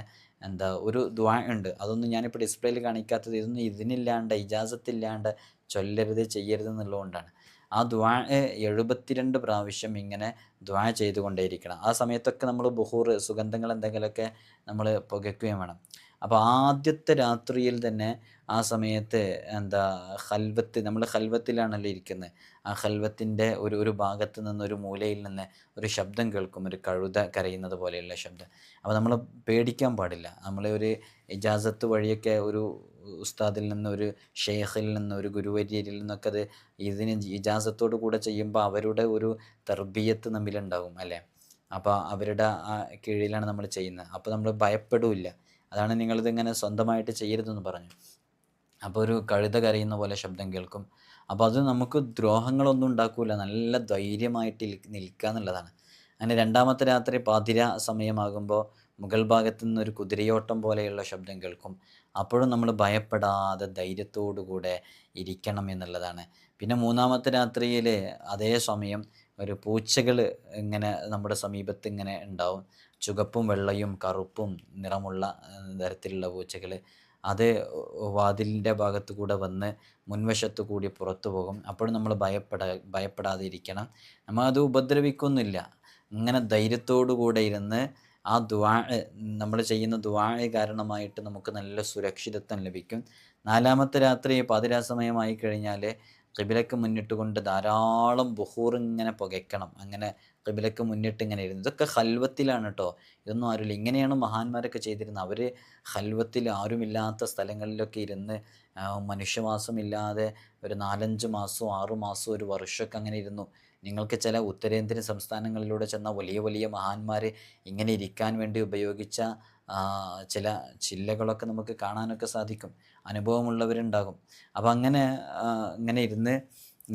ഒരു ദുആ ഉണ്ട്. അതൊന്നും ഞാനിപ്പോൾ ഡിസ്പ്ലേയിൽ കാണിക്കാത്തത് ഇതൊന്നും ഇതിനില്ലാണ്ട് ഇജാസത്തില്ലാണ്ട് ചൊല്ലരുത് ചെയ്യരുത് എന്നുള്ളതുകൊണ്ടാണ്. ആ ദുആ 72 പ്രാവശ്യം ഇങ്ങനെ ദുആ ചെയ്തുകൊണ്ടേയിരിക്കണം. ആ സമയത്തൊക്കെ നമ്മൾ ബുഹൂർ സുഗന്ധങ്ങൾ എന്തെങ്കിലുമൊക്കെ നമ്മൾ പുകയ്ക്കുകയും വേണം. അപ്പോൾ ആദ്യത്തെ രാത്രിയിൽ തന്നെ ആ സമയത്ത് ഖൽവത്ത്, നമ്മൾ ഖൽവത്തിലാണല്ലോ ഇരിക്കുന്നത്. ആ ഖൽവത്തിൻ്റെ ഒരു ഭാഗത്ത് നിന്ന്, ഒരു മൂലയിൽ നിന്ന് ഒരു ശബ്ദം കേൾക്കും, ഒരു കഴുത കരയുന്നത് പോലെയുള്ള ശബ്ദം. അപ്പോൾ നമ്മൾ പേടിക്കാൻ പാടില്ല. നമ്മൾ ഒരു ഇജാസത്ത് വഴിയൊക്കെ ഒരു ഉസ്താദിൽ നിന്ന്, ഒരു ഷെയ്ഖിൽ നിന്ന്, ഒരു ഗുരുവര്യരിൽ നിന്നൊക്കെ ഇതിന് ഇജാസത്തോടു കൂടെ ചെയ്യുമ്പോൾ അവരുടെ ഒരു തർബിയത്ത് നമ്മിലുണ്ടാകും അല്ലേ. അപ്പോൾ അവരുടെ ആ കീഴിലാണ് നമ്മൾ ചെയ്യുന്നത്. അപ്പോൾ നമ്മൾ ഭയപ്പെടില്ല. അതാണ് നിങ്ങളിതിങ്ങനെ സ്വന്തമായിട്ട് ചെയ്യരുതെന്ന് പറഞ്ഞു. അപ്പോൾ ഒരു കഴുത കരയുന്ന പോലെ ശബ്ദം കേൾക്കും. അപ്പോൾ അത് നമുക്ക് ദ്രോഹങ്ങളൊന്നും ഉണ്ടാക്കില്ല, നല്ല ധൈര്യമായിട്ട് നിൽക്കുക എന്നുള്ളതാണ്. അങ്ങനെ രണ്ടാമത്തെ രാത്രി പാതിര സമയമാകുമ്പോൾ മുകൾ ഭാഗത്തു നിന്നൊരു കുതിരയോട്ടം പോലെയുള്ള ശബ്ദം കേൾക്കും. അപ്പോഴും നമ്മൾ ഭയപ്പെടാതെ ധൈര്യത്തോടു കൂടെ ഇരിക്കണം എന്നുള്ളതാണ്. പിന്നെ മൂന്നാമത്തെ രാത്രിയിൽ അതേ സമയം ഒരു പൂച്ചകൾ ഇങ്ങനെ നമ്മുടെ സമീപത്ത് ഇങ്ങനെ ഉണ്ടാവും. ചുവപ്പും വെള്ളയും കറുപ്പും നിറമുള്ള തരത്തിലുള്ള പൂച്ചകൾ. അത് വാതിലിൻ്റെ ഭാഗത്തു കൂടെ വന്ന് മുൻവശത്തു കൂടി പുറത്തു പോകും. അപ്പോഴും നമ്മൾ ഭയപ്പെടാതെ ഇരിക്കണം. നമ്മളത് ഉപദ്രവിക്കൊന്നുമില്ല. ഇങ്ങനെ ധൈര്യത്തോടു കൂടെ ഇരുന്ന് ആ ദുആ, നമ്മൾ ചെയ്യുന്ന ദുആ കാരണമായിട്ട് നമുക്ക് നല്ല സുരക്ഷിതത്വം ലഭിക്കും. നാലാമത്തെ രാത്രി പാതിരാ സമയമായി കഴിഞ്ഞാൽ ഖിബിലക്ക് മുന്നിട്ടുകൊണ്ട് ധാരാളം ബുഹൂർ ഇങ്ങനെ പുകയ്ക്കണം. അങ്ങനെ ഖിബിലക്ക് മുന്നിട്ട് ഇങ്ങനെ ഇരുന്നു. ഇതൊക്കെ ഖൽവത്തിലാണ് കേട്ടോ. ഇതൊന്നും ആരുമില്ല. ഇങ്ങനെയാണ് മഹാന്മാരൊക്കെ ചെയ്തിരുന്നത്. അവർ ഖൽവത്തിൽ ആരുമില്ലാത്ത സ്ഥലങ്ങളിലൊക്കെ ഇരുന്ന് മനുഷ്യവാസമില്ലാതെ ഒരു 4-5 മാസവും 6 മാസവും ഒരു വർഷമൊക്കെ അങ്ങനെ ഇരുന്നു. നിങ്ങൾക്ക് ചില ഉത്തരേന്ത്യൻ സംസ്ഥാനങ്ങളിലൂടെ ചെന്ന വലിയ വലിയ മഹാന്മാർ ഇങ്ങനെ ഇരിക്കാൻ വേണ്ടി ഉപയോഗിച്ച ചില ചില്ലകളൊക്കെ നമുക്ക് കാണാനൊക്കെ സാധിക്കും. അനുഭവമുള്ളവരുണ്ടാകും. അപ്പം അങ്ങനെ ഇങ്ങനെ ഇരുന്ന്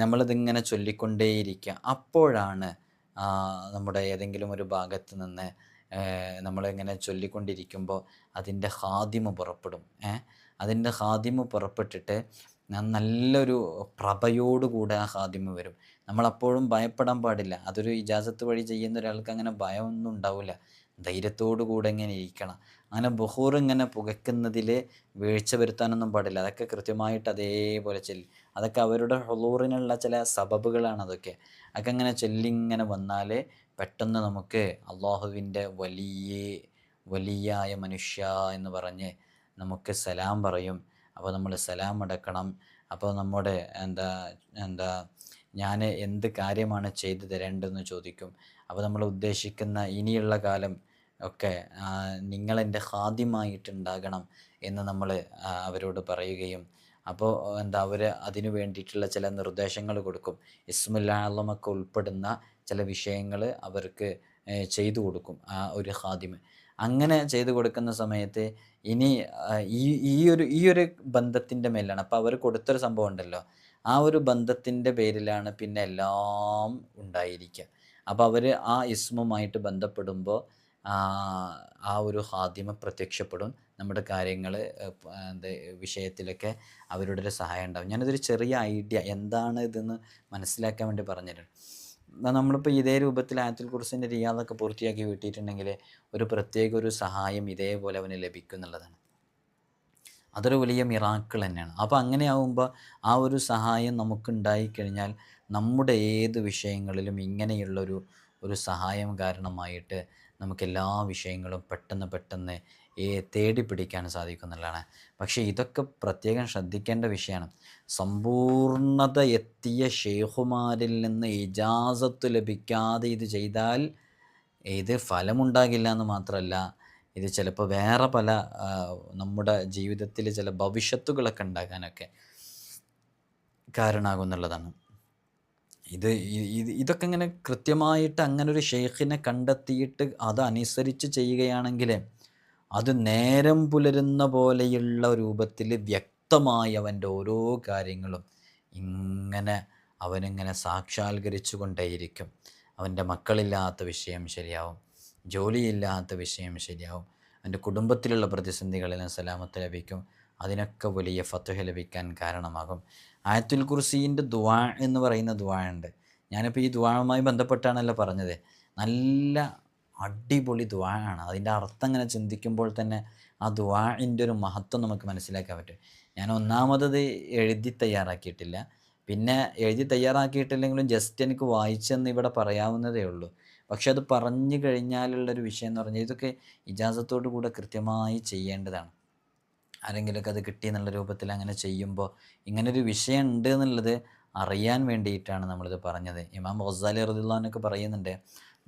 നമ്മളിതിങ്ങനെ ചൊല്ലിക്കൊണ്ടേയിരിക്കുക. അപ്പോഴാണ് നമ്മുടെ ഏതെങ്കിലും ഒരു ഭാഗത്ത് നിന്ന് നമ്മളിങ്ങനെ ചൊല്ലിക്കൊണ്ടിരിക്കുമ്പോൾ അതിൻ്റെ ഖാദിമ് പുറപ്പെടും. അതിൻ്റെ ഖാദിമ് പുറപ്പെട്ടിട്ട് നല്ലൊരു പ്രഭയോടുകൂടെ ആ ഖാദിമ് വരും. നമ്മളപ്പോഴും ഭയപ്പെടാൻ പാടില്ല. അതൊരു ഇജാസത്ത് വഴി ചെയ്യുന്ന ഒരാൾക്ക് അങ്ങനെ ഭയമൊന്നും ഉണ്ടാവില്ല. ധൈര്യത്തോടു കൂടെ ഇങ്ങനെ ഇരിക്കണം. അങ്ങനെ ബുഹൂർ ഇങ്ങനെ പുകയ്ക്കുന്നതിൽ വീഴ്ച വരുത്താനൊന്നും പാടില്ല. അതൊക്കെ കൃത്യമായിട്ട് അതേപോലെ ചൊല്ലി, അതൊക്കെ അവരുടെ ഹുളൂറിനുള്ള ചില സബബുകളാണ്. അതൊക്കെ അങ്ങനെ ചൊല്ലിങ്ങനെ വന്നാൽ പെട്ടെന്ന് നമുക്ക് അള്ളാഹുവിൻ്റെ വലിയായ മനുഷ്യ എന്ന് പറഞ്ഞ് നമുക്ക് സലാം പറയും. അപ്പോൾ നമ്മൾ സലാം അടക്കണം. അപ്പോൾ നമ്മുടെ ഞാൻ എന്ത് കാര്യമാണ് ചെയ്തു തരേണ്ടതെന്ന് ചോദിക്കും. അപ്പോൾ നമ്മൾ ഉദ്ദേശിക്കുന്ന ഇനിയുള്ള കാലം ഒക്കെ നിങ്ങളെൻ്റെ ഖാദിമായിട്ടുണ്ടാകണം എന്ന് നമ്മൾ അവരോട് പറയുകയും, അപ്പോൾ അവർ അതിനു വേണ്ടിയിട്ടുള്ള ചില നിർദ്ദേശങ്ങൾ കൊടുക്കും. ഇസ്മുൽ ആളമൊക്കെ ഉൾപ്പെടുന്ന ചില വിഷയങ്ങൾ അവർക്ക് ചെയ്തു കൊടുക്കും ആ ഒരു ഖാദിമ്. അങ്ങനെ ചെയ്തു കൊടുക്കുന്ന സമയത്ത് ഇനി ഈ ഒരു ബന്ധത്തിൻ്റെ മേലാണ്. അപ്പോൾ അവർ കൊടുത്തൊരു സംഭവം ഉണ്ടല്ലോ, ആ ഒരു ബന്ധത്തിൻ്റെ പേരിലാണ് പിന്നെ എല്ലാം ഉണ്ടായിരിക്കുക. അപ്പോൾ അവർ ആ ഇസ്മുമായിട്ട് ബന്ധപ്പെടുമ്പോൾ ആ ഒരു ഖാദിമ പ്രത്യക്ഷപ്പെടും. നമ്മുടെ കാര്യങ്ങൾ വിഷയത്തിലൊക്കെ അവരുടെ ഒരു സഹായം ഉണ്ടാകും. ഞാനതൊരു ചെറിയ ഐഡിയ എന്താണ് ഇതെന്ന് മനസ്സിലാക്കാൻ വേണ്ടി പറഞ്ഞിട്ടുണ്ട്. നമ്മളിപ്പോൾ ഇതേ രൂപത്തിൽ ആയത്തുൽ കുർസിൻ്റെ റിയാദൊക്കെ പൂർത്തിയാക്കി വിട്ടിട്ടുണ്ടെങ്കിൽ ഒരു പ്രത്യേക ഒരു സഹായം ഇതേപോലെ അവന് ലഭിക്കും എന്നുള്ളതാണ്. അതൊരു വലിയ മിറാക്കിൾ തന്നെയാണ്. അപ്പോൾ അങ്ങനെ ആകുമ്പോൾ ആ ഒരു സഹായം നമുക്കുണ്ടായിക്കഴിഞ്ഞാൽ നമ്മുടെ ഏത് വിഷയങ്ങളിലും ഇങ്ങനെയുള്ളൊരു സഹായം കാരണമായിട്ട് നമുക്കെല്ലാ വിഷയങ്ങളും പെട്ടെന്ന് തേടി പിടിക്കാൻ സാധിക്കും എന്നുള്ളതാണ്. പക്ഷേ ഇതൊക്കെ പ്രത്യേകം ശ്രദ്ധിക്കേണ്ട വിഷയമാണ്. സമ്പൂർണ്ണത എത്തിയ ഷെയ്ഖുമാരിൽ നിന്ന് ഇജാസത്ത് ലഭിക്കാതെ ഇത് ചെയ്താൽ ഇത് ഫലമുണ്ടാകില്ല എന്ന് മാത്രമല്ല, ഇത് ചിലപ്പോൾ വേറെ പല നമ്മുടെ ജീവിതത്തിൽ ചില ഭവിഷ്യത്തുകളൊക്കെ ഉണ്ടാകാനൊക്കെ കാരണമാകുന്നുള്ളതാണ്. ഇതൊക്കെ ഇങ്ങനെ കൃത്യമായിട്ട് അങ്ങനെ ഒരു ഷെയ്ഖിനെ കണ്ടെത്തിയിട്ട് അതനുസരിച്ച് ചെയ്യുകയാണെങ്കിൽ അത് നേരം പുലരുന്ന പോലെയുള്ള രൂപത്തിൽ വ്യക്തമായി അവൻ്റെ ഓരോ കാര്യങ്ങളും ഇങ്ങനെ അവനിങ്ങനെ സാക്ഷാത്കരിച്ചു കൊണ്ടേയിരിക്കും. അവൻ്റെ മക്കളില്ലാത്ത വിഷയം ശരിയാവും, ജോലിയില്ലാത്ത വിഷയം ശരിയാവും, അവൻ്റെ കുടുംബത്തിലുള്ള പ്രതിസന്ധികളിൽ സലാമത്ത് ലഭിക്കും. അതിനൊക്കെ വലിയ ഫത്ഹ് ലഭിക്കാൻ കാരണമാകും. ആയത്തുൽ കുർസീൻ്റെ ദുആ എന്ന് പറയുന്ന ദുആ ഉണ്ട്. ഞാനിപ്പോൾ ഈ ദുആവുമായി ബന്ധപ്പെട്ടാണല്ലോ പറഞ്ഞത്. നല്ല അടിപൊളി ദുആ ആണ്. അതിൻ്റെ അർത്ഥം ഇങ്ങനെ ചിന്തിക്കുമ്പോൾ തന്നെ ആ ദുആഇൻ്റെ ഒരു മഹത്വം നമുക്ക് മനസ്സിലാക്കാൻ പറ്റും. ഞാൻ ഒന്നാമതത് എഴുതി തയ്യാറാക്കിയിട്ടില്ല. പിന്നെ എഴുതി തയ്യാറാക്കിയിട്ടില്ലെങ്കിലും ജസ്റ്റ് എനിക്ക് വായിച്ചെന്ന് ഇവിടെ പറയാവുന്നതേ ഉള്ളൂ. പക്ഷെ അത് പറഞ്ഞു കഴിഞ്ഞാലുള്ളൊരു വിഷയം എന്ന് പറഞ്ഞാൽ ഇതൊക്കെ ഇജാസത്തോടു കൂടെ കൃത്യമായി ചെയ്യേണ്ടതാണ്. ആരെങ്കിലുമൊക്കെ അത് കിട്ടി എന്നുള്ള രൂപത്തിൽ അങ്ങനെ ചെയ്യുമ്പോൾ ഇങ്ങനൊരു വിഷയം ഉണ്ട് എന്നുള്ളത് അറിയാൻ വേണ്ടിയിട്ടാണ് നമ്മളിത് പറഞ്ഞത്. ഇമാം ഗസാലി റളിയല്ലാഹു അൻഹു പറയുന്നുണ്ട്,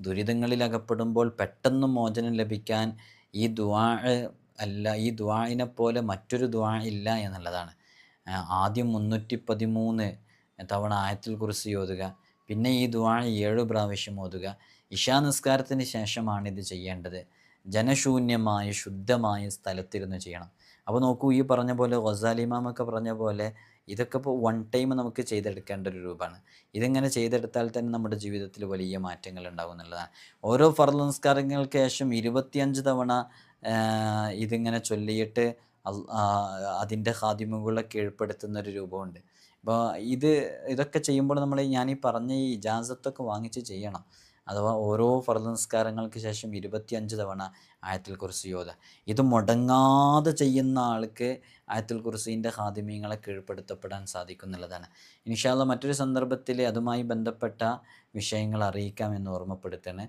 ദുരിതങ്ങളിൽ അകപ്പെടുമ്പോൾ പെട്ടെന്ന് മോചനം ലഭിക്കാൻ ഈ ദുആഇനെ പോലെ മറ്റൊരു ദുആ ഇല്ല എന്നുള്ളതാണ്. ആദ്യം 313 തവണ ആയത്തുൽ കുർസി ഓതുക, പിന്നെ ഈ ദുആ 7 പ്രാവശ്യം ഓതുക. ഇശാ നിസ്കാരത്തിന് ശേഷമാണ് ഇത് ചെയ്യേണ്ടത്. ജനശൂന്യമായ ശുദ്ധമായ സ്ഥലത്തിരുന്ന് ചെയ്യണം. അപ്പോൾ നോക്കൂ, ഈ പറഞ്ഞ പോലെ ഗസാലി ഇമാമൊക്കെ പറഞ്ഞ പോലെ ഇതൊക്കെ ഇപ്പോൾ വൺ ടൈം നമുക്ക് ചെയ്തെടുക്കേണ്ട ഒരു രൂപമാണ്. ഇതിങ്ങനെ ചെയ്തെടുത്താൽ തന്നെ നമ്മുടെ ജീവിതത്തിൽ വലിയ മാറ്റങ്ങൾ ഉണ്ടാകും എന്നുള്ളതാണ്. ഓരോ ഫർള് നിസ്കാരങ്ങൾക്ക് ശേഷം 25 തവണ ഇതിങ്ങനെ ചൊല്ലിയിട്ട് അതിൻ്റെ ഖാദിമുകളെ കീഴ്പ്പെടുത്തുന്ന ഒരു രൂപമുണ്ട്. അപ്പോൾ ഇതൊക്കെ ചെയ്യുമ്പോൾ ഞാനീ പറഞ്ഞ ഈ ഇജാസത്തൊക്കെ വാങ്ങിച്ച് ചെയ്യണം. അഥവാ ഓരോ ഫർള് നിസ്കാരങ്ങൾക്ക് ശേഷം 25 തവണ ആയത്തുൽ കുർസി ഓതുക. ഇത് മുടങ്ങാതെ ചെയ്യുന്ന ആൾക്ക് ആയത്തുൽ കുർസീൻ്റെ ഖാദിമീങ്ങളെ കീഴ്പ്പെടുത്തപ്പെടാൻ സാധിക്കും എന്നുള്ളതാണ്. ഇൻഷാ അല്ലാഹ് മറ്റൊരു സന്ദർഭത്തിൽ അതുമായി ബന്ധപ്പെട്ട വിഷയങ്ങൾ അറിയിക്കാമെന്ന് ഓർമ്മപ്പെടുത്തണേ.